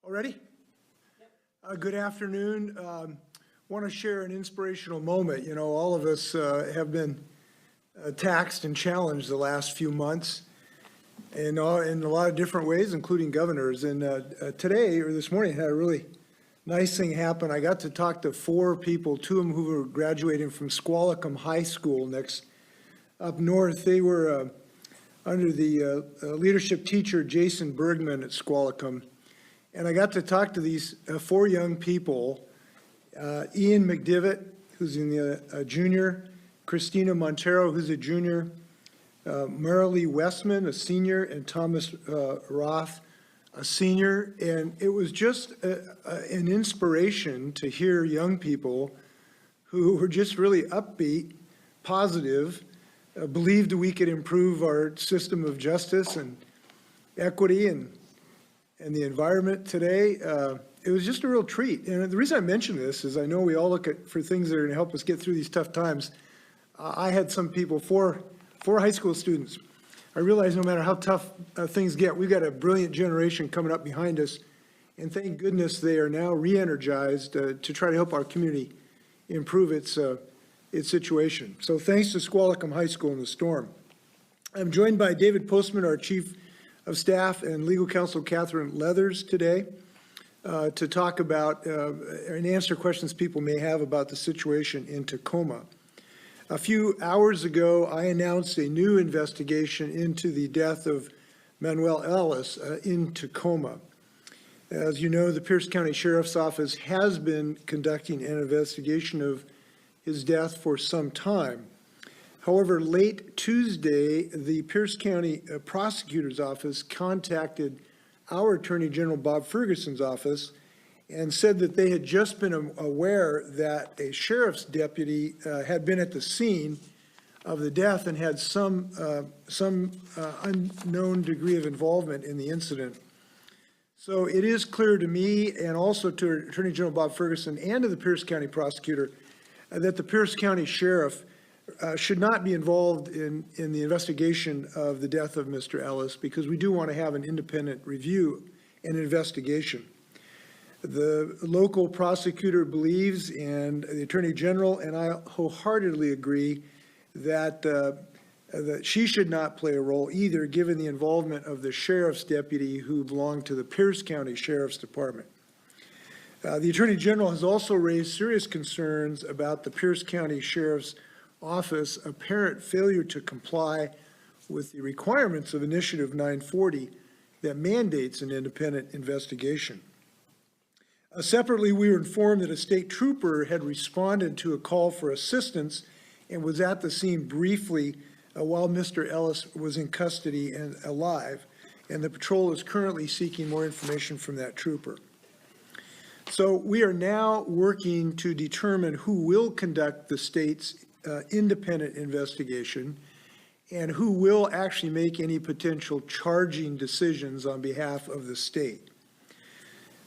Already? Good afternoon. Want to share an inspirational moment. You know, all of us have been taxed and challenged the last few months in a lot of different ways, including governors. And today, or this morning, had a really nice thing happen. I got to talk to 4 people, 2 of them who were graduating from Squalicum High School up north. They were under the leadership teacher, Jason Bergman at Squalicum. And I got to talk to these 4 young people, Ian McDivitt, who's in the junior, Christina Montero, who's a junior, Marilee Westman, a senior, and Thomas Roth, a senior. And it was just an inspiration to hear young people who were just really upbeat, positive, believed we could improve our system of justice and equity and the environment today. It was just a real treat. And the reason I mention this is I know we all look for things that are going to help us get through these tough times. I had some people, four high school students. I realize no matter how tough things get, we've got a brilliant generation coming up behind us. And thank goodness they are now re-energized to try to help our community improve its situation. So thanks to Squalicum High School in the storm. I'm joined by David Postman, our Chief of Staff, and Legal Counsel Catherine Leathers today to talk about and answer questions people may have about the situation in Tacoma. A few hours ago, I announced a new investigation into the death of Manuel Ellis in Tacoma. As you know, the Pierce County Sheriff's Office has been conducting an investigation of his death for some time. However, late Tuesday, the Pierce County Prosecutor's Office contacted our Attorney General Bob Ferguson's office and said that they had just been aware that a sheriff's deputy had been at the scene of the death and had some unknown degree of involvement in the incident. So it is clear to me and also to Attorney General Bob Ferguson and to the Pierce County Prosecutor that the Pierce County Sheriff should not be involved in the investigation of the death of Mr. Ellis, because we do want to have an independent review and investigation. The local prosecutor believes, and the Attorney General and I wholeheartedly agree, that that she should not play a role either, given the involvement of the sheriff's deputy who belonged to the Pierce County Sheriff's Department. The Attorney General has also raised serious concerns about the Pierce County Sheriff's Office apparent failure to comply with the requirements of Initiative 940 that mandates an independent investigation. Separately, we were informed that a state trooper had responded to a call for assistance and was at the scene briefly while Mr. Ellis was in custody and alive, and the patrol is currently seeking more information from that trooper. So we are now working to determine who will conduct the state's independent investigation and who will actually make any potential charging decisions on behalf of the state.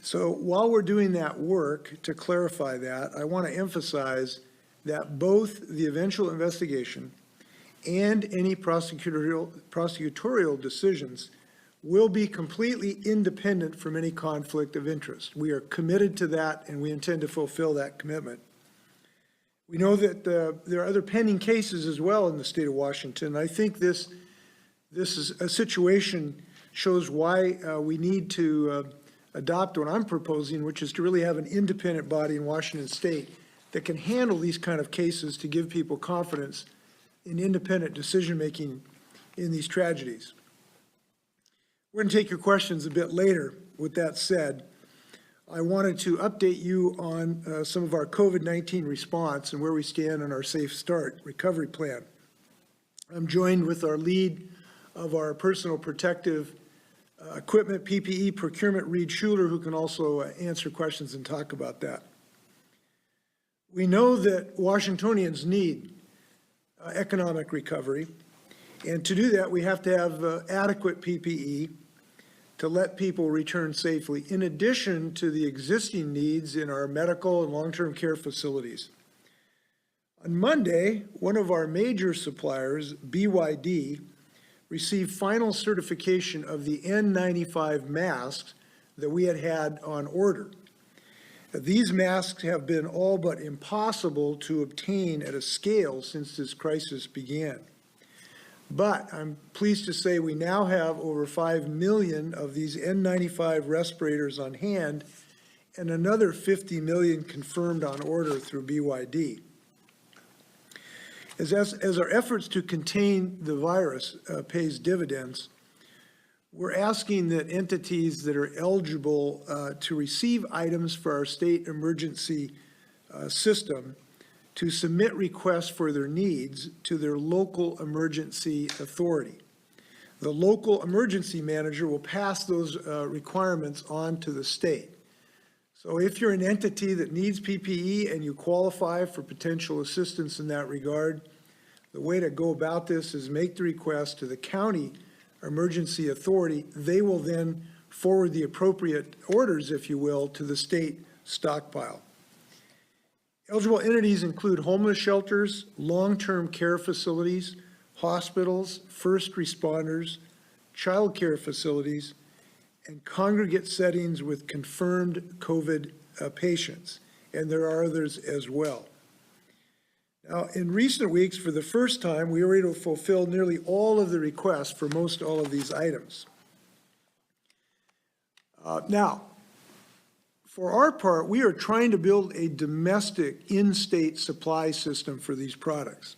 So while we're doing that work to clarify that, I want to emphasize that both the eventual investigation and any prosecutorial decisions will be completely independent from any conflict of interest. We are committed to that, and we intend to fulfill that commitment. We know that there are other pending cases as well in the state of Washington. I think this is a situation shows why we need to adopt what I'm proposing, which is to really have an independent body in Washington state that can handle these kind of cases to give people confidence in independent decision-making in these tragedies. We're going to take your questions a bit later. With that said, I wanted to update you on some of our COVID-19 response and where we stand on our Safe Start recovery plan. I'm joined with our lead of our personal protective equipment, PPE procurement, Reed Schuler, who can also answer questions and talk about that. We know that Washingtonians need economic recovery, and to do that, we have to have adequate PPE to let people return safely, in addition to the existing needs in our medical and long-term care facilities. On Monday, one of our major suppliers, BYD, received final certification of the N95 masks that we had on order. These masks have been all but impossible to obtain at a scale since this crisis began. But I'm pleased to say we now have over 5 million of these N95 respirators on hand and another 50 million confirmed on order through BYD. As our efforts to contain the virus pays dividends, we're asking that entities that are eligible to receive items for our state emergency system to submit requests for their needs to their local emergency authority. The local emergency manager will pass those requirements on to the state. So if you're an entity that needs PPE and you qualify for potential assistance in that regard, the way to go about this is make the request to the county emergency authority. They will then forward the appropriate orders, if you will, to the state stockpile. Eligible entities include homeless shelters, long-term care facilities, hospitals, first responders, child care facilities, and congregate settings with confirmed COVID patients, and there are others as well. Now, in recent weeks, for the first time, we were able to fulfill nearly all of the requests for most all of these items. Now, for our part, we are trying to build a domestic in-state supply system for these products.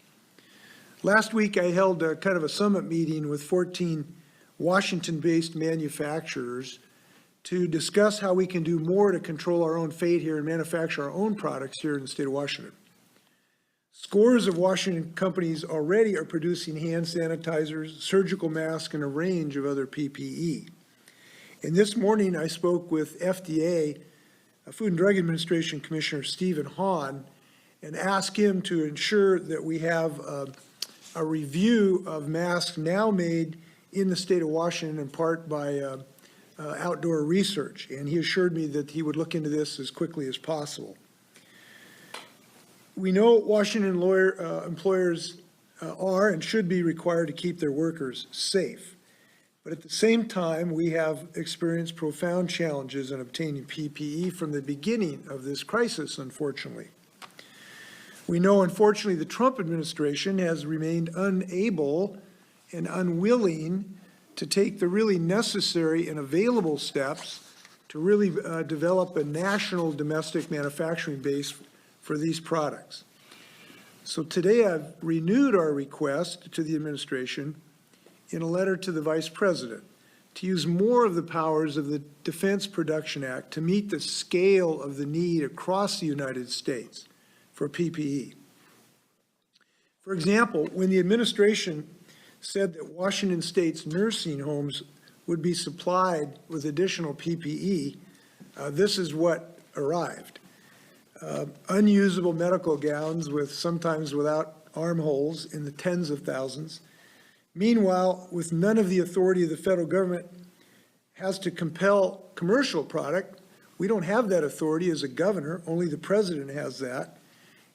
Last week, I held a kind of a summit meeting with 14 Washington-based manufacturers to discuss how we can do more to control our own fate here and manufacture our own products here in the state of Washington. Scores of Washington companies already are producing hand sanitizers, surgical masks, and a range of other PPE. And this morning, I spoke with FDA, Food and Drug Administration Commissioner Stephen Hahn, and asked him to ensure that we have a review of masks now made in the state of Washington, in part by outdoor research. And he assured me that he would look into this as quickly as possible. We know Washington employers are and should be required to keep their workers safe. But at the same time, we have experienced profound challenges in obtaining PPE from the beginning of this crisis, unfortunately. We know, unfortunately, the Trump administration has remained unable and unwilling to take the really necessary and available steps to really develop a national domestic manufacturing base for these products. So today I've renewed our request to the administration in a letter to the Vice President to use more of the powers of the Defense Production Act to meet the scale of the need across the United States for PPE. For example, when the administration said that Washington State's nursing homes would be supplied with additional PPE, this is what arrived. Unusable medical gowns sometimes without armholes in the tens of thousands. Meanwhile, with none of the authority of the federal government has to compel commercial product, we don't have that authority as a governor, only the president has that.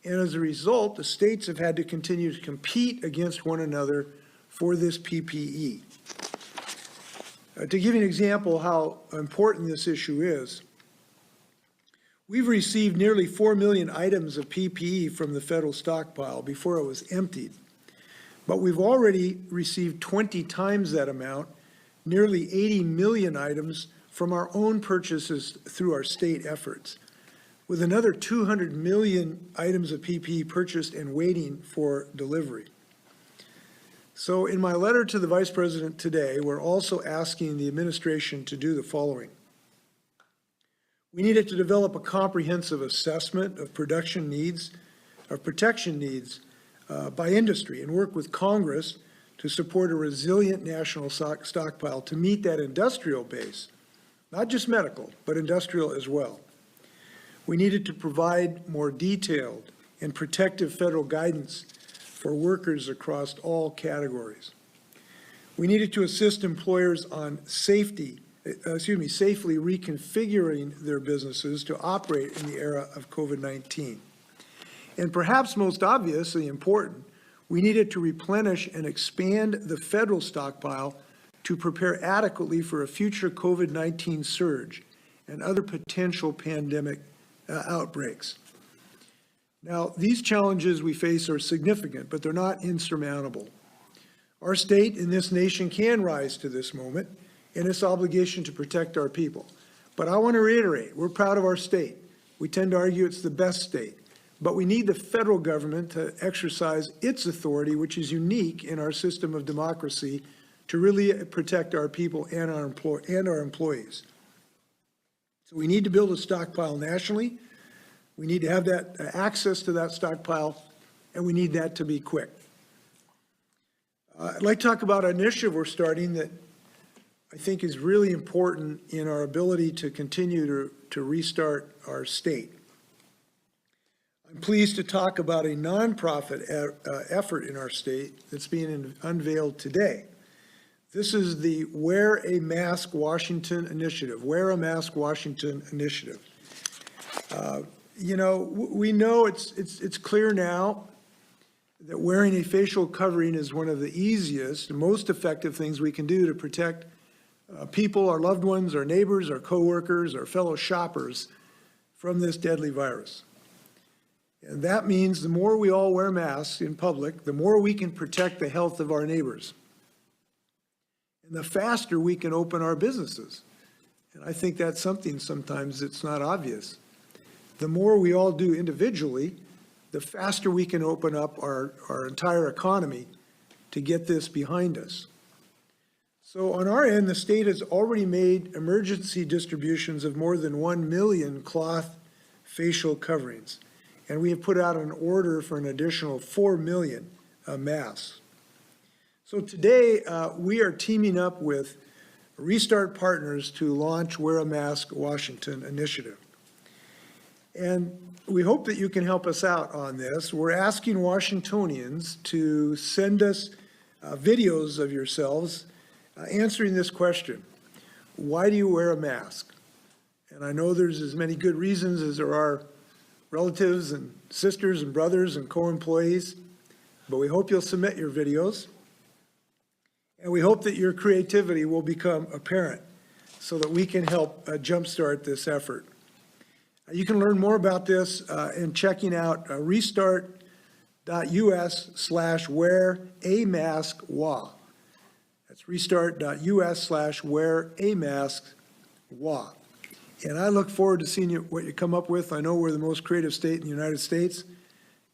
And as a result, the states have had to continue to compete against one another for this PPE. To give you an example how important this issue is, we've received nearly 4 million items of PPE from the federal stockpile before it was emptied. But we've already received 20 times that amount, nearly 80 million items from our own purchases through our state efforts, with another 200 million items of PPE purchased and waiting for delivery. So in my letter to the Vice President today, we're also asking the administration to do the following. We needed to develop a comprehensive assessment of protection needs by industry and work with Congress to support a resilient national stockpile to meet that industrial base, not just medical, but industrial as well. We needed to provide more detailed and protective federal guidance for workers across all categories. We needed to assist employers on safely reconfiguring their businesses to operate in the era of COVID-19. And perhaps most obviously important, we needed to replenish and expand the federal stockpile to prepare adequately for a future COVID-19 surge and other potential pandemic outbreaks. Now, these challenges we face are significant, but they're not insurmountable. Our state and this nation can rise to this moment and its obligation to protect our people. But I want to reiterate, we're proud of our state. We tend to argue it's the best state, but we need the federal government to exercise its authority, which is unique in our system of democracy, to really protect our people and our employees. So we need to build a stockpile nationally. We need to have that access to that stockpile, and we need that to be quick. I'd like to talk about an initiative we're starting that I think is really important in our ability to continue to restart our state. I'm pleased to talk about a nonprofit effort in our state that's being unveiled today. This is the Wear a Mask Washington initiative, Wear a Mask Washington initiative. You know, we know it's clear now that wearing a facial covering is one of the easiest and most effective things we can do to protect people, our loved ones, our neighbors, our coworkers, our fellow shoppers from this deadly virus. And that means the more we all wear masks in public, the more we can protect the health of our neighbors. And the faster we can open our businesses. And I think that's something sometimes it's not obvious. The more we all do individually, the faster we can open up our entire economy to get this behind us. So on our end, the state has already made emergency distributions of more than 1 million cloth facial coverings. And we have put out an order for an additional 4 million masks. So today, we are teaming up with Restart Partners to launch Wear a Mask Washington initiative. And we hope that you can help us out on this. We're asking Washingtonians to send us videos of yourselves answering this question: why do you wear a mask? And I know there's as many good reasons as there are relatives and sisters and brothers and co-employees, but we hope you'll submit your videos. And we hope that your creativity will become apparent so that we can help jumpstart this effort. You can learn more about this in checking out restart.us/wear-a-mask-wa. That's restart.us/wear-a-mask-wa. And I look forward to seeing what you come up with. I know we're the most creative state in the United States.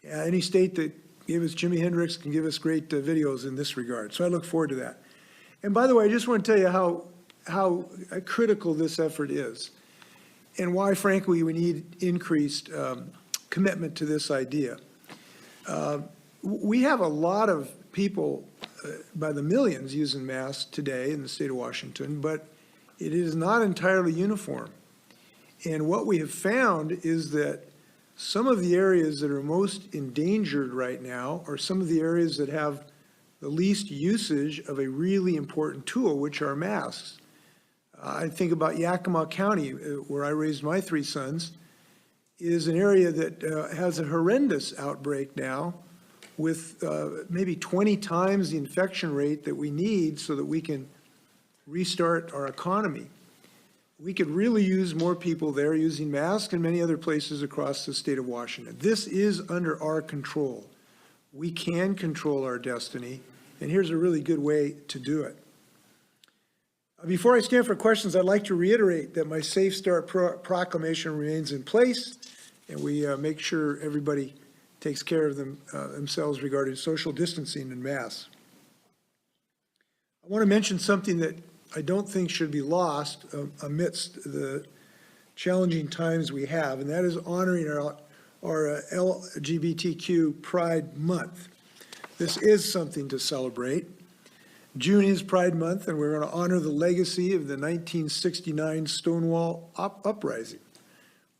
Any state that gave us Jimi Hendrix can give us great videos in this regard. So I look forward to that. And by the way, I just want to tell you how critical this effort is and why, frankly, we need increased commitment to this idea. We have a lot of people by the millions using masks today in the state of Washington, but it is not entirely uniform. And what we have found is that some of the areas that are most endangered right now are some of the areas that have the least usage of a really important tool, which are masks. I think about Yakima County, where I raised my 3 sons, is an area that has a horrendous outbreak now with maybe 20 times the infection rate that we need so that we can restart our economy. We could really use more people there using masks and many other places across the state of Washington. This is under our control. We can control our destiny, and here's a really good way to do it. Before I stand for questions, I'd like to reiterate that my Safe Start proclamation remains in place, and we make sure everybody takes care of themselves regarding social distancing and masks. I want to mention something that I don't think should be lost amidst the challenging times we have, and that is honoring our LGBTQ Pride Month. This is something to celebrate. June is Pride Month, and we're going to honor the legacy of the 1969 Stonewall Uprising,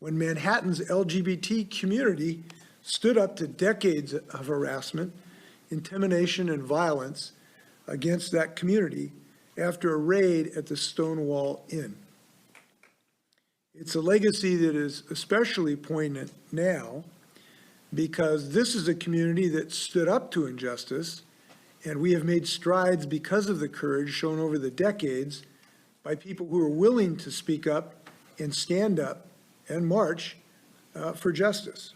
when Manhattan's LGBT community stood up to decades of harassment, intimidation, and violence against that community after a raid at the Stonewall Inn. It's a legacy that is especially poignant now because this is a community that stood up to injustice, and we have made strides because of the courage shown over the decades by people who are willing to speak up and stand up and march for justice.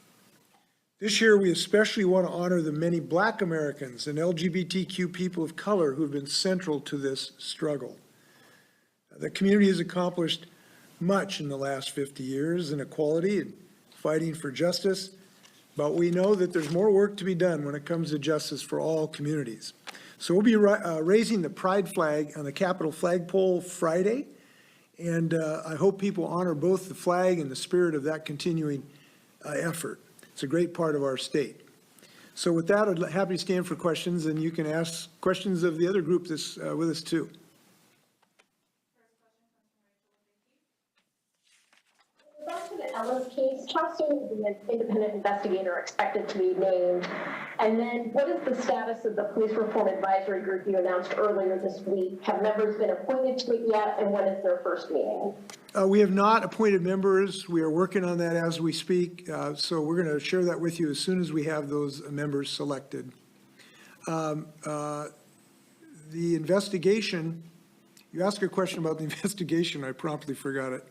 This year, we especially want to honor the many Black Americans and LGBTQ people of color who have been central to this struggle. The community has accomplished much in the last 50 years in equality and fighting for justice, but we know that there's more work to be done when it comes to justice for all communities. So we'll be raising the pride flag on the Capitol flagpole Friday, and I hope people honor both the flag and the spirit of that continuing effort. It's a great part of our state. So with that, I'd be happy to stand for questions, and you can ask questions of the other group with us too. Back to the Ellis case, how soon is the independent investigator expected to be named? And then what is the status of the police reform advisory group you announced earlier this week? Have members been appointed to it yet, and when is their first meeting? We have not appointed members. We are working on that as we speak. So we're going to share that with you as soon as we have those members selected. The investigation, you asked a question about the investigation. I promptly forgot it.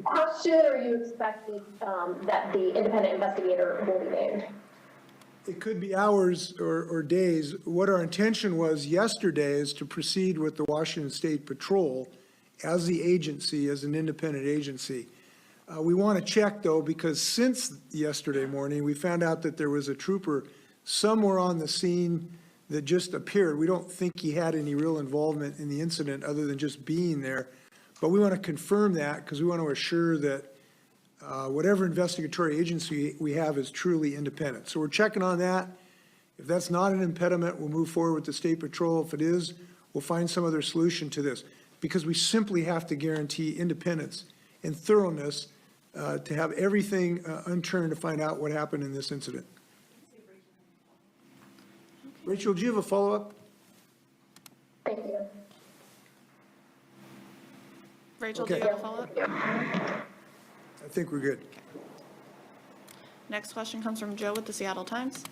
How soon are you expecting that the independent investigator will be named? It could be hours or days. What our intention was yesterday is to proceed with the Washington State Patrol as the agency, as an independent agency. We want to check, though, because since yesterday morning, we found out that there was a trooper somewhere on the scene that just appeared. We don't think he had any real involvement in the incident other than just being there. But we want to confirm that because we want to assure that whatever investigatory agency we have is truly independent. So we're checking on that. If that's not an impediment, we'll move forward with the State Patrol. If it is, we'll find some other solution to this, because we simply have to guarantee independence and thoroughness to have everything unturned to find out what happened in this incident. Rachel, do you have a follow-up? Thank you. Rachel, Okay. do you have a follow-up? I think we're good. Next question comes from Joe with the Seattle Times.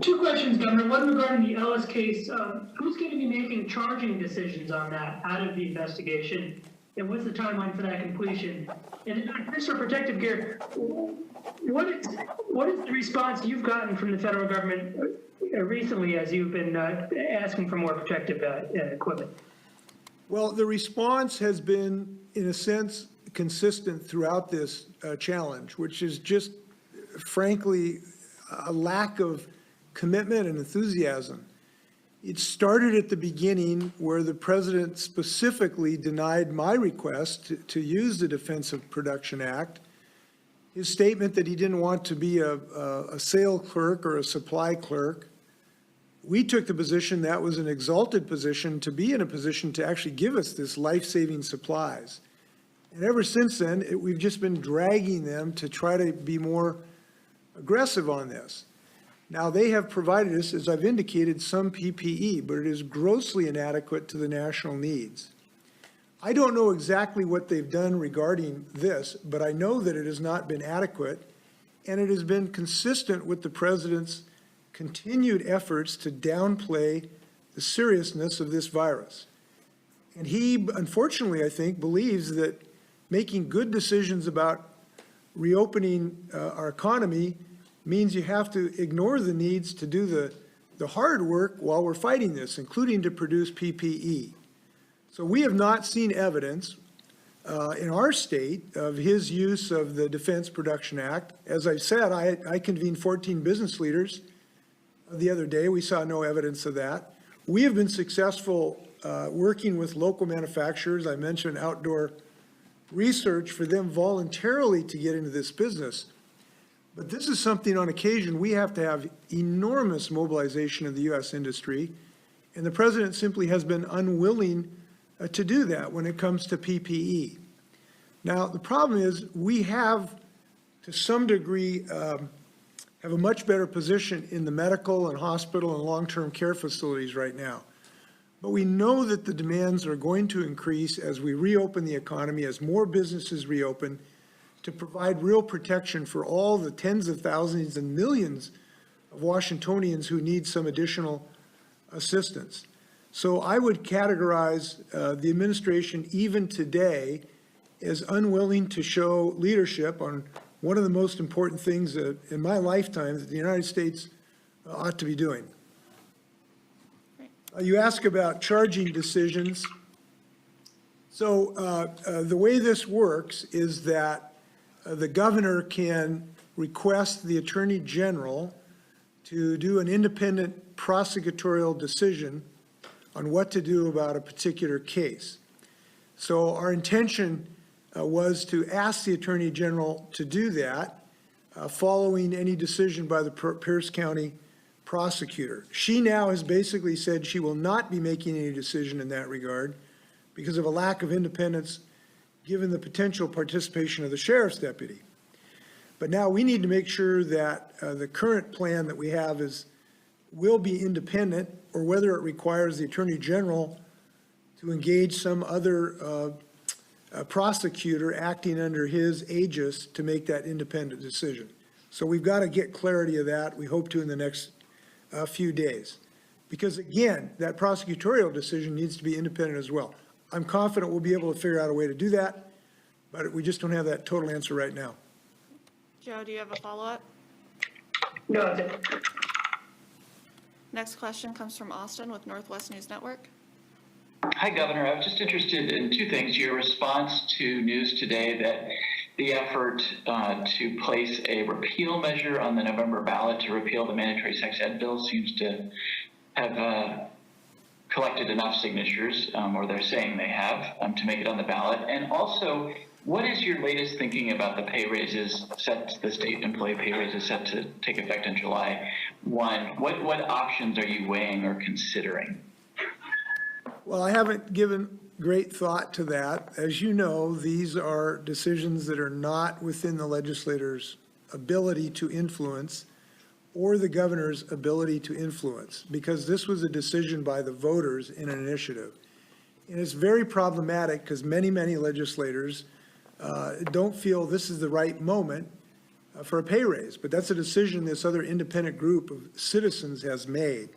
Two questions, Governor. One regarding the Ellis case. Who's going to be making charging decisions on that out of the investigation? And what's the timeline for that completion? And for protective gear, what is the response you've gotten from the federal government recently as you've been asking for more protective equipment? Well, the response has been, in a sense, consistent throughout this challenge, which is just, frankly, a lack of commitment and enthusiasm. It started at the beginning where the president specifically denied my request to use the Defense Production Act. His statement that he didn't want to be a sale clerk or a supply clerk. We took the position that was an exalted position to be in a position to actually give us this life-saving supplies. And ever since then, we've just been dragging them to try to be more aggressive on this. Now, they have provided us, as I've indicated, some PPE, but it is grossly inadequate to the national needs. I don't know exactly what they've done regarding this, but I know that it has not been adequate, and it has been consistent with the president's continued efforts to downplay the seriousness of this virus. And he, unfortunately, I think, believes that making good decisions about reopening our economy means you have to ignore the needs to do the hard work while we're fighting this, including to produce PPE. So we have not seen evidence in our state of his use of the Defense Production Act. As I said, I convened 14 business leaders the other day. We saw no evidence of that. We have been successful working with local manufacturers. I mentioned outdoor research for them voluntarily to get into this business. But this is something on occasion we have to have enormous mobilization of the U.S. industry, and the president simply has been unwilling to do that when it comes to PPE. Now, the problem is we have, to some degree, have a much better position in the medical and hospital and long-term care facilities right now. But we know that the demands are going to increase as we reopen the economy, as more businesses reopen, to provide real protection for all the tens of thousands and millions of Washingtonians who need some additional assistance. So I would categorize the administration even today as unwilling to show leadership on one of the most important things that, in my lifetime, that the United States ought to be doing. You ask about charging decisions. So the way this works is that the governor can request the Attorney General to do an independent prosecutorial decision on what to do about a particular case. So our intention was to ask the Attorney General to do that following any decision by the Pierce County prosecutor. She now has basically said she will not be making any decision in that regard because of a lack of independence given the potential participation of the sheriff's deputy. But now we need to make sure that the current plan that we have will be independent, or whether it requires the Attorney General to engage some other prosecutor acting under his aegis to make that independent decision. So we've got to get clarity of that. We hope to in the next few days. Because again, that prosecutorial decision needs to be independent as well. I'm confident we'll be able to figure out a way to do that, but we just don't have that total answer right now. Joe, do you have a follow-up? No, that's it. Next question comes from Austin with Northwest News Network. Hi, Governor. I was just interested in two things. Your response to news today that the effort to place a repeal measure on the November ballot to repeal the mandatory sex ed bill seems to have collected enough signatures, or they're saying they have, to make it on the ballot. And also, what is your latest thinking about the pay raises the state employee pay raises set to take effect in July 1? What options are you weighing or considering? Well, I haven't given great thought to that. As you know, these are decisions that are not within the legislator's ability to influence or the governor's ability to influence, because this was a decision by the voters in an initiative. And it's very problematic because many, many legislators don't feel this is the right moment for a pay raise, but that's a decision this other independent group of citizens has made.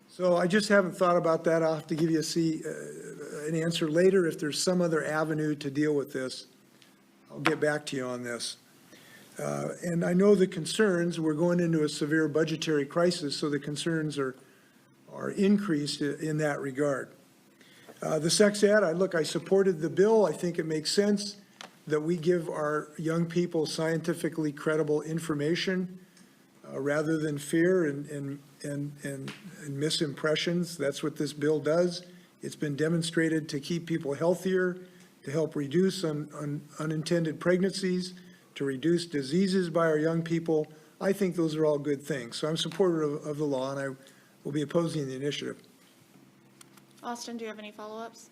So I just haven't thought about that. I'll have to give you an answer later. If there's some other avenue to deal with this, I'll get back to you on this. And I know the concerns, we're going into a severe budgetary crisis, so the concerns are increased in that regard. The sex ed, I supported the bill. I think it makes sense that we give our young people scientifically credible information rather than fear and misimpressions. That's what this bill does. It's been demonstrated to keep people healthier, to help reduce unintended pregnancies, to reduce diseases by our young people. I think those are all good things. So I'm supportive of the law, and I will be opposing the initiative. Austin, do you have any follow-ups?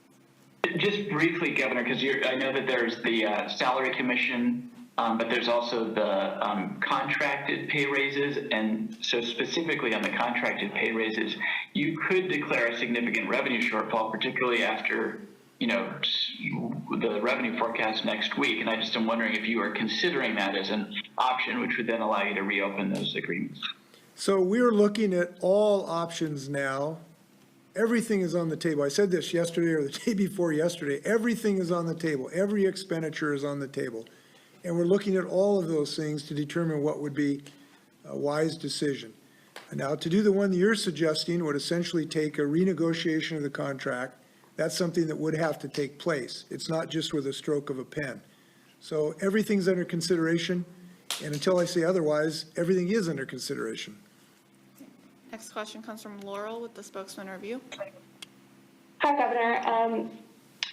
Just briefly, Governor, because I know that there's the salary commission, but there's also the contracted pay raises. And so specifically on the contracted pay raises, you could declare a significant revenue shortfall, particularly after, the revenue forecast next week. And I just am wondering if you are considering that as an option, which would then allow you to reopen those agreements. So we're looking at all options now. Everything is on the table. I said this yesterday or the day before yesterday. Everything is on the table. Every expenditure is on the table. And we're looking at all of those things to determine what would be a wise decision. Now, to do the one that you're suggesting would essentially take a renegotiation of the contract. That's something that would have to take place. It's not just with a stroke of a pen. So everything's under consideration. And until I say otherwise, everything is under consideration. Next question comes from Laurel with the Spokesman Review. Hi, Governor.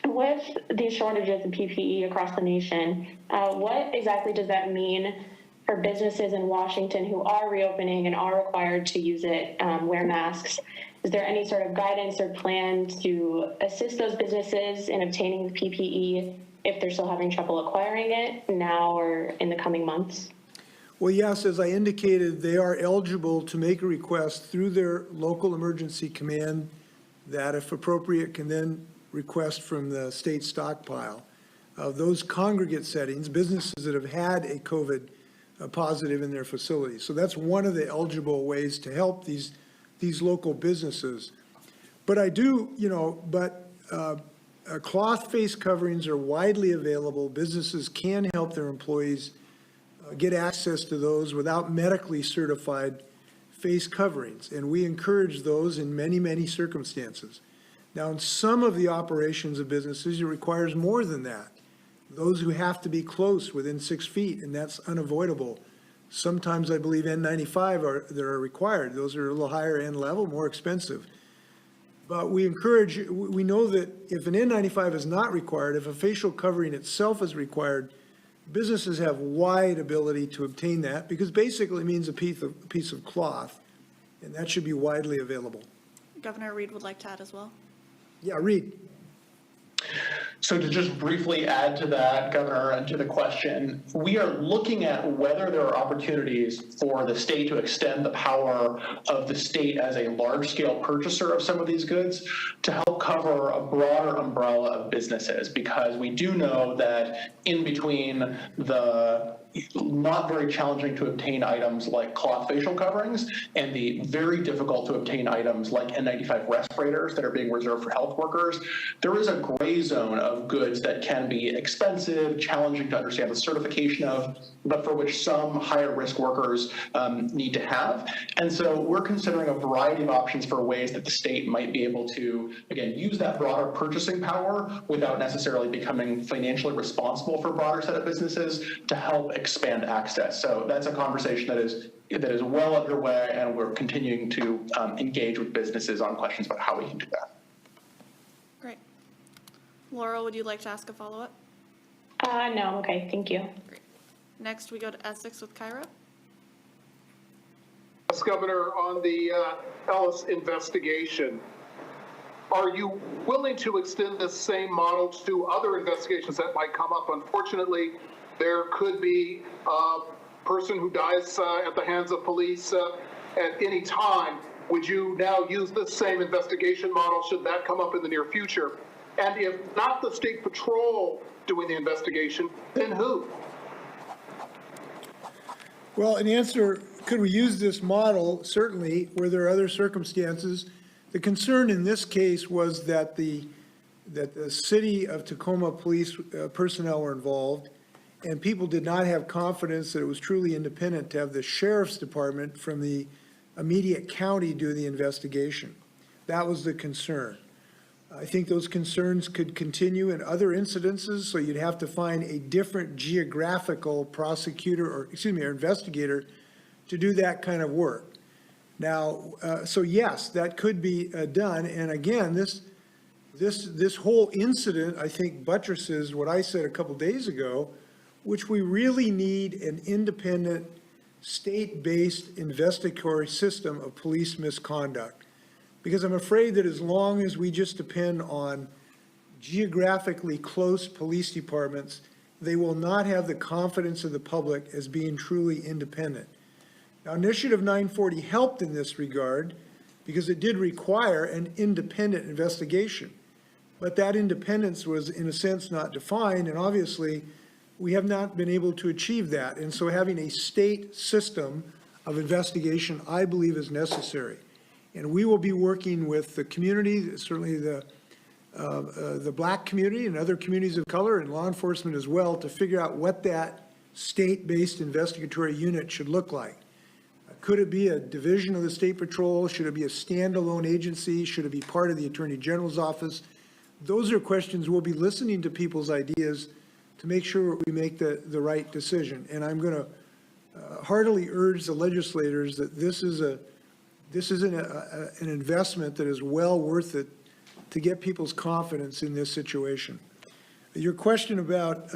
With these shortages of PPE across the nation, what exactly does that mean for businesses in Washington who are reopening and are required to use it, wear masks? Is there any sort of guidance or plan to assist those businesses in obtaining the PPE if they're still having trouble acquiring it now or in the coming months? Well, yes, as I indicated, they are eligible to make a request through their local emergency command that, if appropriate, can then request from the state stockpile. Those congregate settings, businesses that have had a COVID positive in their facilities. So that's one of the eligible ways to help these local businesses. But I do, cloth face coverings are widely available. Businesses can help their employees get access to those without medically certified face coverings. And we encourage those in many, many circumstances. Now, in some of the operations of businesses, it requires more than that. Those who have to be close within 6 feet, and that's unavoidable. Sometimes I believe N95 that are required. Those are a little higher end level, more expensive. But we know that if an N95 is not required, if a facial covering itself is required, businesses have wide ability to obtain that because basically it means a piece of cloth, and that should be widely available. Governor Reed would like to add as well. Yeah, Reed. So to just briefly add to that, Governor, and to the question, we are looking at whether there are opportunities for the state to extend the power of the state as a large-scale purchaser of some of these goods to help cover a broader umbrella of businesses, because we do know that in between the not very challenging to obtain items like cloth facial coverings and the very difficult to obtain items like N95 respirators that are being reserved for health workers, there is a gray zone of goods that can be expensive, challenging to understand the certification of, but for which some higher risk workers need to have. And so we're considering a variety of options for ways that the state might be able to, again, use that broader purchasing power without necessarily becoming financially responsible for a broader set of businesses to help expand access. So that's a conversation that is well underway, and we're continuing to engage with businesses on questions about how we can do that. Great. Laurel, would you like to ask a follow-up? No, I'm okay, thank you. Great. Next, we go to Essex with Kyra. Yes, Governor, on the Ellis investigation, are you willing to extend this same model to other investigations that might come up? Unfortunately, there could be a person who dies at the hands of police at any time. Would you now use this same investigation model should that come up in the near future? And if not the State Patrol doing the investigation, then who? Well, in answer, could we use this model? Certainly, where there are other circumstances. The concern in this case was that the city of Tacoma police personnel were involved, and people did not have confidence that it was truly independent to have the sheriff's department from the immediate county do the investigation. That was the concern. I think those concerns could continue in other incidences, so you'd have to find a different geographical prosecutor or investigator to do that kind of work. Now, so yes, that could be done. And again, this whole incident, I think, buttresses what I said a couple days ago, which we really need an independent, state-based investigatory system of police misconduct. Because I'm afraid that as long as we just depend on geographically close police departments, they will not have the confidence of the public as being truly independent. Now, Initiative 940 helped in this regard because it did require an independent investigation. But that independence was, in a sense, not defined, and obviously, we have not been able to achieve that. And so having a state system of investigation, I believe, is necessary. And we will be working with the community, certainly the Black community and other communities of color and law enforcement as well, to figure out what that state-based investigatory unit should look like. Could it be a division of the State Patrol? Should it be a standalone agency? Should it be part of the Attorney General's office? Those are questions we'll be listening to people's ideas to make sure we make the right decision. And I'm going to heartily urge the legislators that this is an investment that is well worth it to get people's confidence in this situation. Your question about,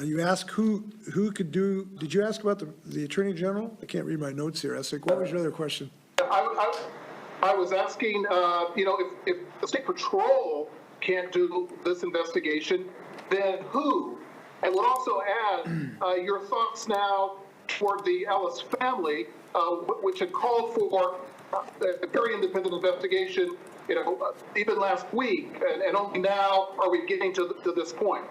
you asked who could do, did you ask about the Attorney General? I can't read my notes here, Essex. What was your other question? I was asking, if the State Patrol can't do this investigation, then who? And would also add your thoughts now toward the Ellis family, which had called for a very independent investigation, even last week, and only now are we getting to this point.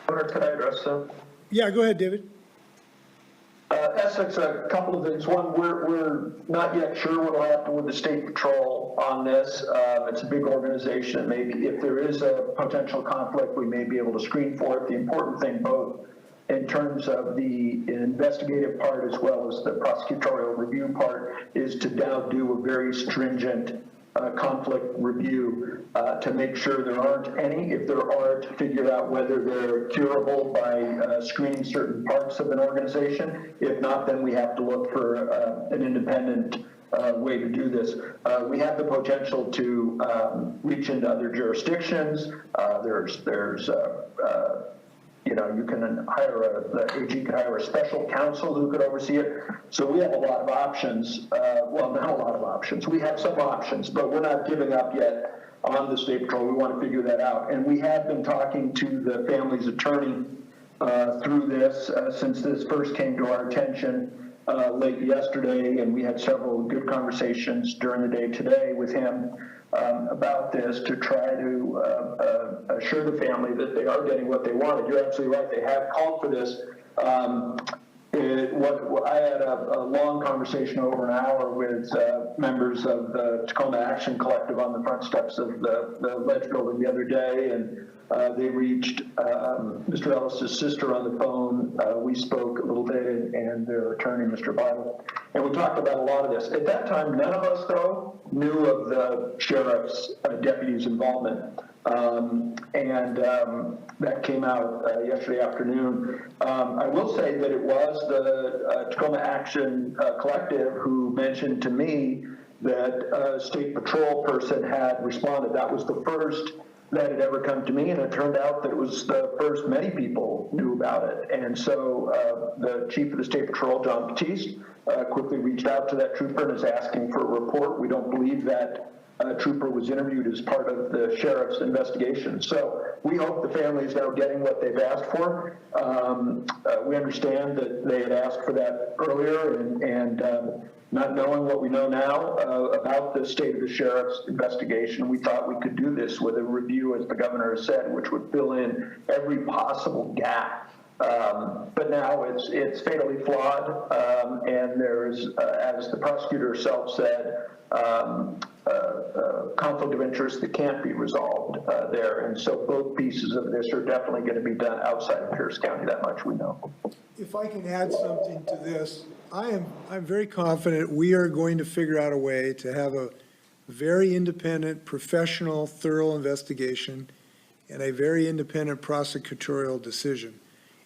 Governor, could I address that? Yeah, go ahead, David. Essex, a couple of things. One, we're not yet sure what will happen with the State Patrol on this. It's a big organization. Maybe if there is a potential conflict, we may be able to screen for it. The important thing, both in terms of the investigative part as well as the prosecutorial review part, is to now do a very stringent conflict review to make sure there aren't any. If there are, to figure out whether they're curable by screening certain parts of an organization. If not, then we have to look for an independent way to do this. We have the potential to reach into other jurisdictions. You can hire the AG could hire a special counsel who could oversee it. So we have a lot of options. Well, not a lot of options. We have some options, but we're not giving up yet on the State Patrol. We want to figure that out. And we have been talking to the family's attorney through this since this first came to our attention late yesterday, and we had several good conversations during the day today with him about this to try to assure the family that they are getting what they wanted. You're absolutely right. They have called for this. I had a long conversation over an hour with members of the Tacoma Action Collective on the front steps of the Ledge building the other day, and they reached Mr. Ellis's sister on the phone. We spoke a little bit, and their attorney, Mr. Bible, and we talked about a lot of this. At that time, none of us, though, knew of the sheriff's deputy's involvement. That came out yesterday afternoon. I will say that it was the Tacoma Action Collective who mentioned to me that a State Patrol person had responded. That was the first that had ever come to me, and it turned out that it was the first many people knew about it. And so the chief of the State Patrol, John Batiste, quickly reached out to that trooper and is asking for a report. We don't believe that trooper was interviewed as part of the sheriff's investigation. So we hope the family is now getting what they've asked for. We understand that they had asked for that earlier, and not knowing what we know now about the state of the sheriff's investigation, we thought we could do this with a review, as the governor has said, which would fill in every possible gap. But now it's fatally flawed, and there's, as the prosecutor herself said, conflict of interest that can't be resolved there. And so both pieces of this are definitely going to be done outside of Pierce County. That much we know. If I can add something to this, I'm very confident we are going to figure out a way to have a very independent, professional, thorough investigation and a very independent prosecutorial decision.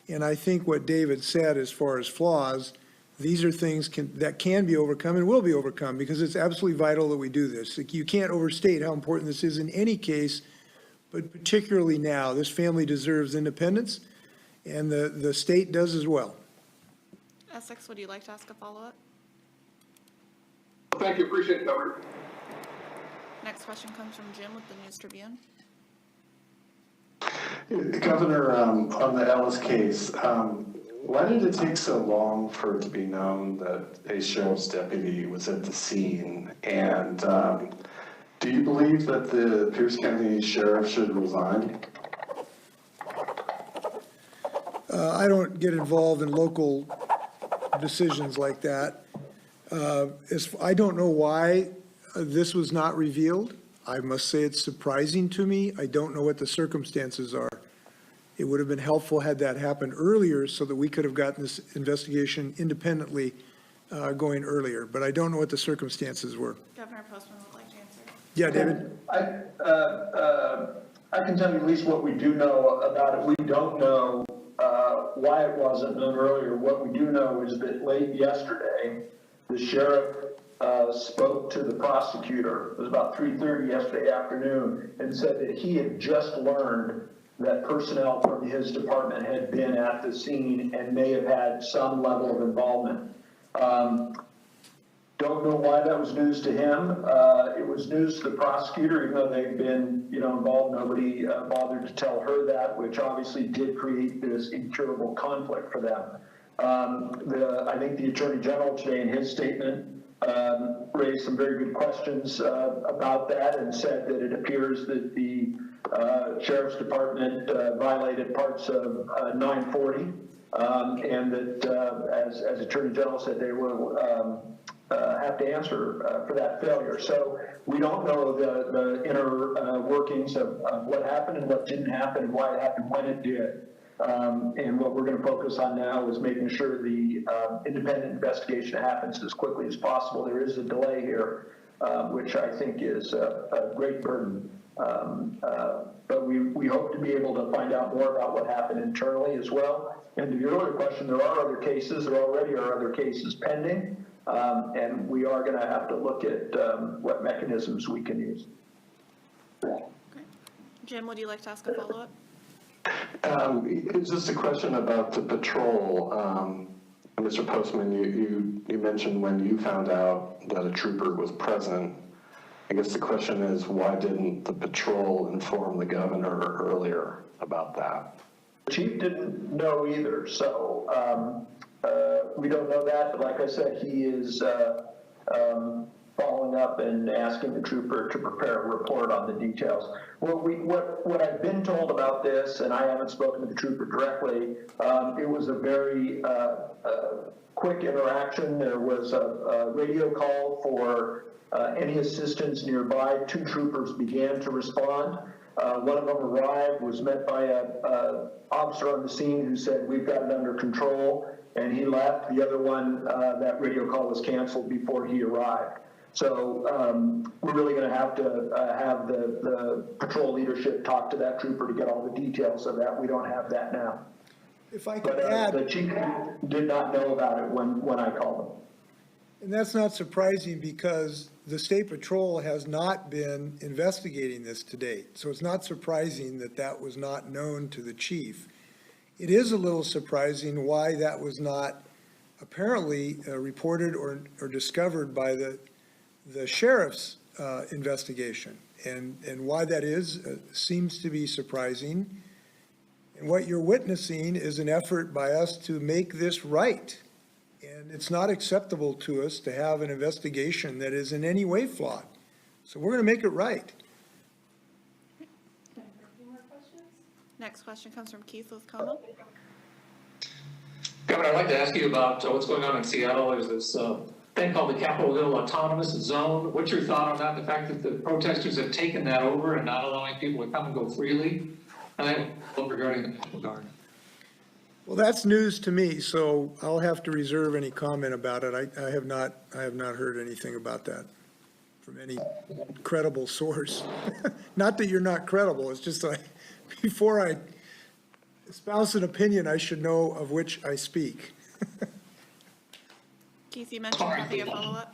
And I think what David said as far as flaws, these are things that can be overcome and will be overcome, because it's absolutely vital that we do this. You can't overstate how important this is in any case, but particularly now. This family deserves independence, and the state does as well. Essex, would you like to ask a follow-up? Thank you. Appreciate it, Governor. Next question comes from Jim with the News Tribune. Governor, on the Ellis case, why did it take so long for it to be known that a sheriff's deputy was at the scene? And do you believe that the Pierce County Sheriff should resign? I don't get involved in local decisions like that. I don't know why this was not revealed. I must say it's surprising to me. I don't know what the circumstances are. It would have been helpful had that happened earlier so that we could have gotten this investigation independently going earlier, but I don't know what the circumstances were. Governor Postman would like to answer. Yeah, David? I can tell you at least what we do know about it. We don't know why it wasn't known earlier. What we do know is that late yesterday, the sheriff spoke to the prosecutor. It was about 3:30 yesterday afternoon, and said that he had just learned that personnel from his department had been at the scene and may have had some level of involvement. Don't know why that was news to him. It was news to the prosecutor, even though they've been, involved. Nobody bothered to tell her that, which obviously did create this incurable conflict for them. I think the Attorney General today in his statement raised some very good questions about that, and said that it appears that the Sheriff's Department violated parts of 940 and that, as Attorney General said, they will have to answer for that failure. So we don't know the inner workings of what happened and what didn't happen and why it happened when it did. And what we're going to focus on now is making sure the independent investigation happens as quickly as possible. There is a delay here, which I think is a great burden. But we hope to be able to find out more about what happened internally as well. And to your earlier question, there are other cases. There already are other cases pending. And we are going to have to look at what mechanisms we can use. Great. Jim, would you like to ask a follow-up? It's just a question about the patrol. Mr. Postman, you mentioned when you found out that a trooper was present. I guess the question is, why didn't the patrol inform the governor earlier about that? The chief didn't know either, so we don't know that. But like I said, he is following up and asking the trooper to prepare a report on the details. What I've been told about this, and I haven't spoken to the trooper directly, it was a very quick interaction. There was a radio call for any assistance nearby. 2 troopers began to respond. One of them arrived, was met by a officer on the scene who said, "We've got it under control," and he left. The other one, that radio call was canceled before he arrived. So we're really going to have the patrol leadership talk to that trooper to get all the details of that. We don't have that now. If I could But add, the chief did not know about it when I called him. and that's not surprising because the State Patrol has not been investigating this to date. So it's not surprising that that was not known to the chief. It is a little surprising why that was not apparently reported or discovered by the sheriff's investigation. And why that is seems to be surprising. And what you're witnessing is an effort by us to make this right. And it's not acceptable to us to have an investigation that is in any way flawed. So we're going to make it right. Next question comes from Keith with Como. Governor, I'd like to ask you about what's going on in Seattle. There's this thing called the Capitol Hill Autonomous Zone. What's your thought on that? The fact that the protesters have taken that over and not allowing people to come and go freely? And I have regarding the National Guard. Well, that's news to me, so I'll have to reserve any comment about it. I have not heard anything about that from any credible source. Not that you're not credible, it's just like, before I espouse an opinion, I should know of which I speak. Keith, you mentioned having a follow-up.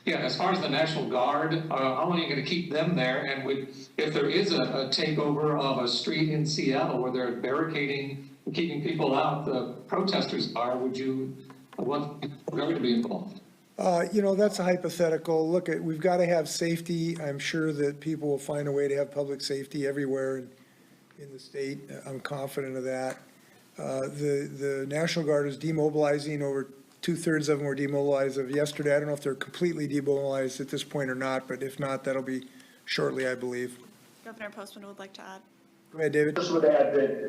Yeah, as far as the National Guard, how long are you going to keep them there? And if there is a takeover of a street in Seattle where they're barricading, keeping people out, the protesters are, would you want the Guard to be involved? That's a hypothetical. Look, we've got to have safety. I'm sure that people will find a way to have public safety everywhere in the state. I'm confident of that. The National Guard is demobilizing. Over 2/3 of them were demobilized of yesterday. I don't know if they're completely demobilized at this point or not, but if not, that'll be shortly, I believe. Governor Postman would like to add. Go ahead, David. Just would add that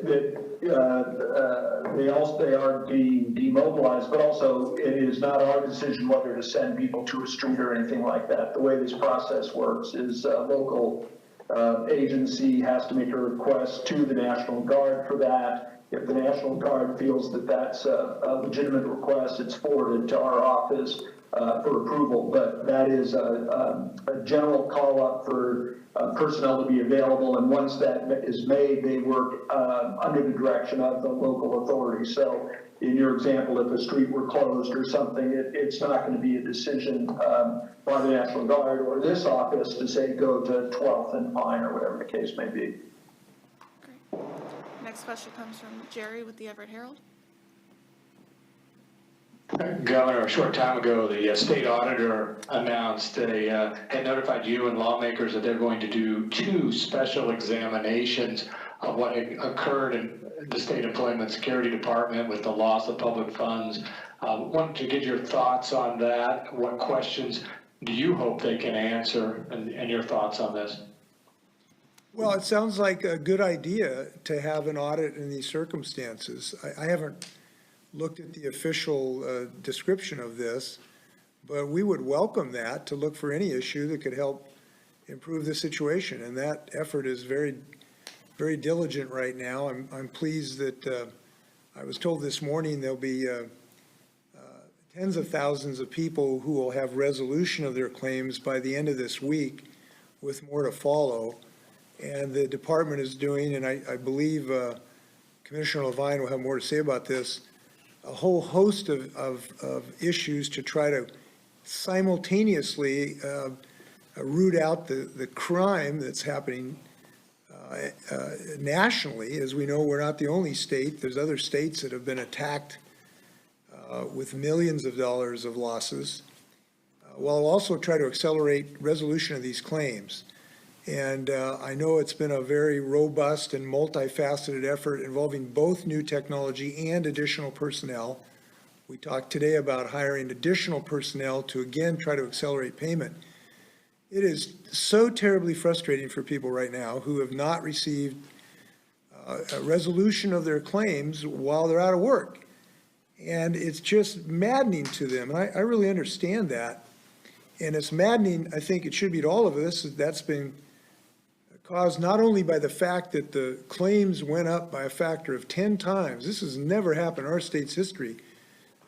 they are being demobilized, but also it is not our decision whether to send people to a street or anything like that. The way this process works is a local agency has to make a request to the National Guard for that. If the National Guard feels that that's a legitimate request, it's forwarded to our office for approval. But that is a general call up for personnel to be available, and once that is made, they work under the direction of the local authority. So in your example, if a street were closed or something, it's not going to be a decision by the National Guard or this office to say go to 12th and Pine or whatever the case may be. Great. Next question comes from Jerry with the Everett Herald. Governor, a short time ago, the state auditor announced had notified you and lawmakers that they're going to do 2 special examinations of what occurred in the State Employment Security Department with the loss of public funds. Wanted to get your thoughts on that. What questions do you hope they can answer, and your thoughts on this? Well, it sounds like a good idea to have an audit in these circumstances. I haven't looked at the official description of this, but we would welcome that to look for any issue that could help improve the situation. And that effort is very, very diligent right now. I'm pleased that I was told this morning there'll be tens of thousands of people who will have resolution of their claims by the end of this week, with more to follow. And the department is doing, and I believe Commissioner Levine will have more to say about this, a whole host of issues to try to simultaneously root out the crime that's happening nationally. As we know, we're not the only state. There's other states that have been attacked with millions of dollars of losses, while also try to accelerate resolution of these claims. And I know it's been a very robust and multifaceted effort involving both new technology and additional personnel. We talked today about hiring additional personnel to, again, try to accelerate payment. It is so terribly frustrating for people right now who have not received a resolution of their claims while they're out of work. And it's just maddening to them. And I really understand that. And it's maddening, I think it should be to all of us, that's been caused not only by the fact that the claims went up by a factor of 10 times. This has never happened in our state's history.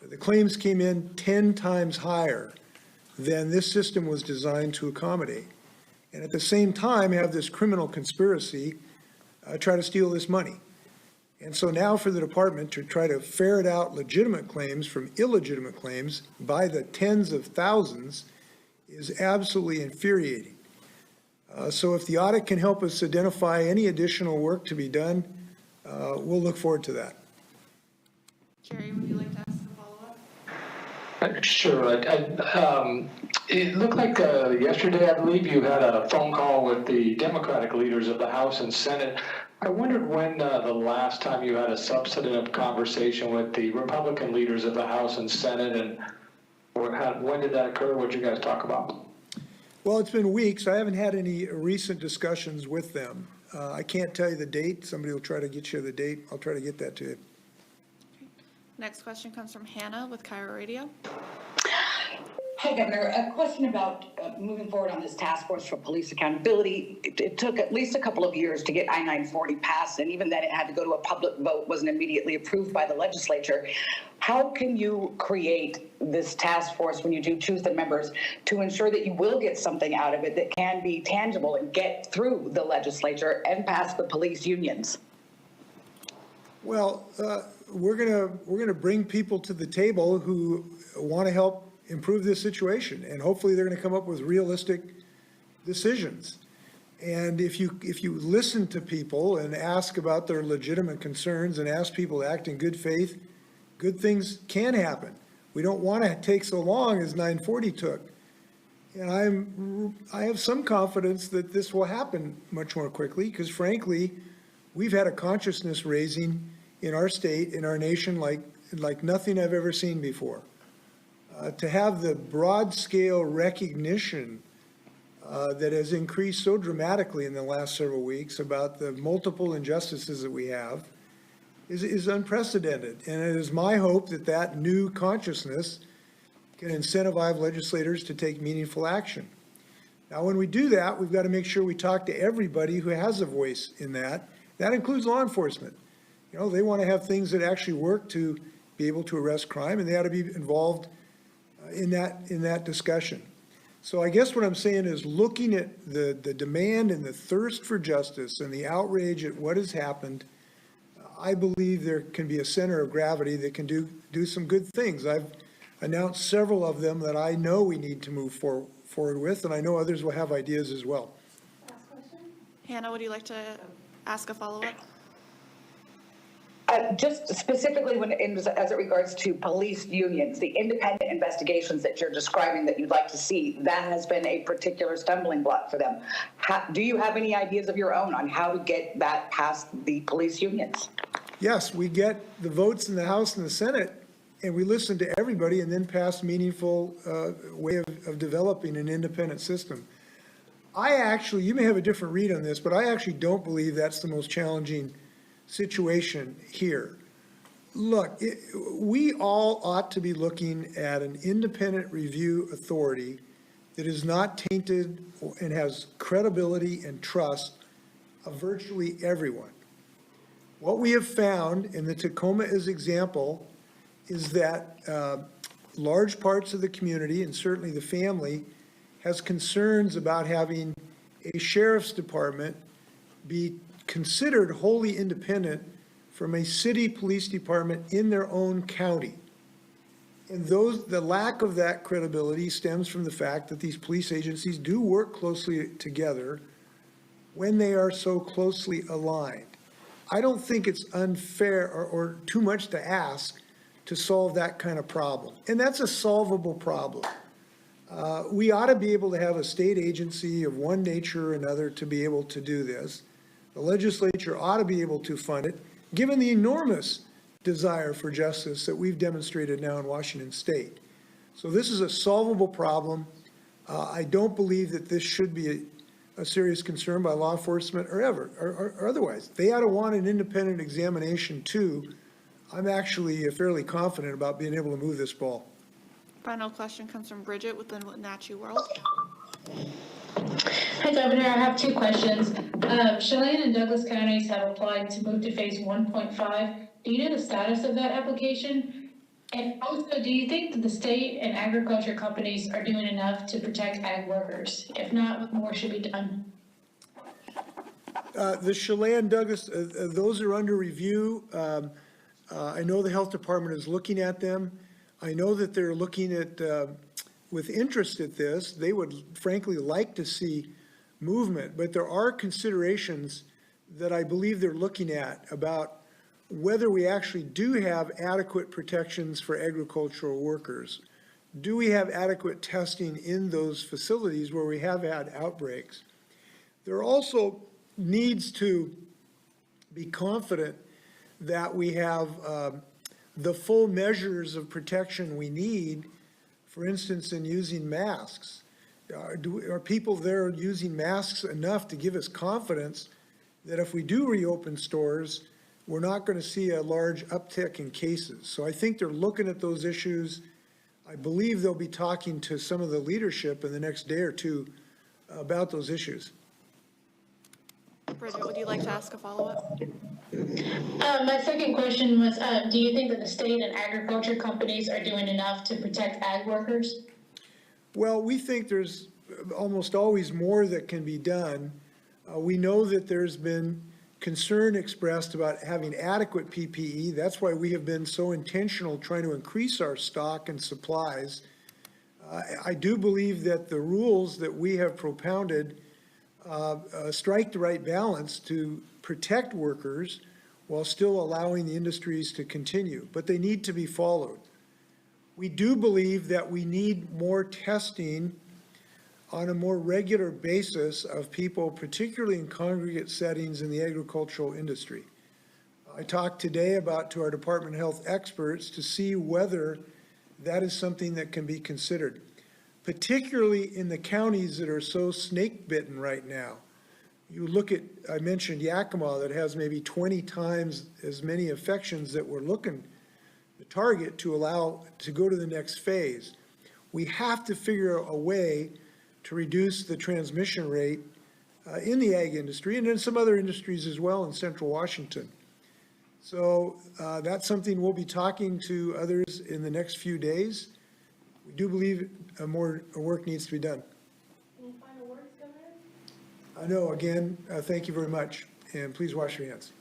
The claims came in 10 times higher than this system was designed to accommodate. And at the same time, have this criminal conspiracy try to steal this money. And so now for the department to try to ferret out legitimate claims from illegitimate claims by the tens of thousands is absolutely infuriating. So if the audit can help us identify any additional work to be done, we'll look forward to that. Jerry, would you like to ask a follow-up? Sure. It looked like yesterday, I believe, you had a phone call with the Democratic leaders of the House and Senate. I wondered when the last time you had a substantive conversation with the Republican leaders of the House and Senate, and when did that occur? What did you guys talk about? Well, it's been weeks. I haven't had any recent discussions with them. I can't tell you the date. Somebody will try to get you the date. I'll try to get that to you. Next question comes from Hannah with Cairo Radio. Hi, Governor. A question about moving forward on this task force for police accountability. It took at least a couple of years to get I-940 passed, and even then it had to go to a public vote, wasn't immediately approved by the legislature. How can you create this task force when you do choose the members to ensure that you will get something out of it that can be tangible and get through the legislature and past the police unions? Well, we're gonna bring people to the table who want to help improve this situation, and hopefully they're going to come up with realistic decisions. And if you listen to people and ask about their legitimate concerns and ask people to act in good faith, good things can happen. We don't want to take so long as 940 took. And I have some confidence that this will happen much more quickly, because frankly, we've had a consciousness raising in our state, in our nation, like nothing I've ever seen before. To have the broad scale recognition that has increased so dramatically in the last several weeks about the multiple injustices that we have is unprecedented. And it is my hope that that new consciousness can incentivize legislators to take meaningful action. Now, when we do that, we've got to make sure we talk to everybody who has a voice in that. That includes law enforcement. You know, they want to have things that actually work to be able to arrest crime, and they ought to be involved in that discussion. So I guess what I'm saying is, looking at the demand and the thirst for justice and the outrage at what has happened, I believe there can be a center of gravity that can do some good things. I've announced several of them that I know we need to move forward with, and I know others will have ideas as well. Last question. Hannah, would you like to ask a follow-up? Just specifically as it regards to police unions, the independent investigations that you're describing that you'd like to see, that has been a particular stumbling block for them. Do you have any ideas of your own on how to get that past the police unions? Yes, we get the votes in the House and the Senate, and we listen to everybody and then pass meaningful way of developing an independent system. I actually, you may have a different read on this, but I actually don't believe that's the most challenging situation here. Look, we all ought to be looking at an independent review authority that is not tainted and has credibility and trust of virtually everyone. What we have found in the Tacoma as example is that large parts of the community, and certainly the family, has concerns about having a sheriff's department be considered wholly independent from a city police department in their own county. And the lack of that credibility stems from the fact that these police agencies do work closely together when they are so closely aligned. I don't think it's unfair or too much to ask to solve that kind of problem. And that's a solvable problem. We ought to be able to have a state agency of one nature or another to be able to do this. The legislature ought to be able to fund it, given the enormous desire for justice that we've demonstrated now in Washington State. So this is a solvable problem. I don't believe that this should be a serious concern by law enforcement or otherwise. They ought to want an independent examination too. I'm actually fairly confident about being able to move this ball. Final question comes from Bridget with the Wenatchee World. Hi, Governor. I have two questions. Chelan and Douglas counties have applied to move to phase 1.5. Do you know the status of that application? And also, do you think that the state and agriculture companies are doing enough to protect ag workers? If not, what more should be done? The Chelan, Douglas, those are under review. I know the health department is looking at them. I know that they're looking at, with interest at this. They would frankly like to see movement, but there are considerations that I believe they're looking at about whether we actually do have adequate protections for agricultural workers. Do we have adequate testing in those facilities where we have had outbreaks? There also needs to be confident that we have the full measures of protection we need, for instance, in using masks. Are people there using masks enough to give us confidence that if we do reopen stores, we're not going to see a large uptick in cases? So I think they're looking at those issues. I believe they'll be talking to some of the leadership in the next day or two about those issues. Bridget, would you like to ask a follow-up? My second question was, do you think that the state and agriculture companies are doing enough to protect ag workers? Well, we think there's almost always more that can be done. We know that there's been concern expressed about having adequate PPE. That's why we have been so intentional trying to increase our stock and supplies. I do believe that the rules that we have propounded strike the right balance to protect workers while still allowing the industries to continue, but they need to be followed. We do believe that we need more testing on a more regular basis of people, particularly in congregate settings in the agricultural industry. I talked today to our Department of Health experts to see whether that is something that can be considered, particularly in the counties that are so snake bitten right now. You look at, I mentioned Yakima, that has maybe 20 times as many infections that we're looking to target to allow to go to the next phase. We have to figure a way to reduce the transmission rate in the ag industry and in some other industries as well in central Washington. So that's something we'll be talking to others in the next few days. We do believe more work needs to be done. Any final words, Governor? I know, again, thank you very much, and please wash your hands.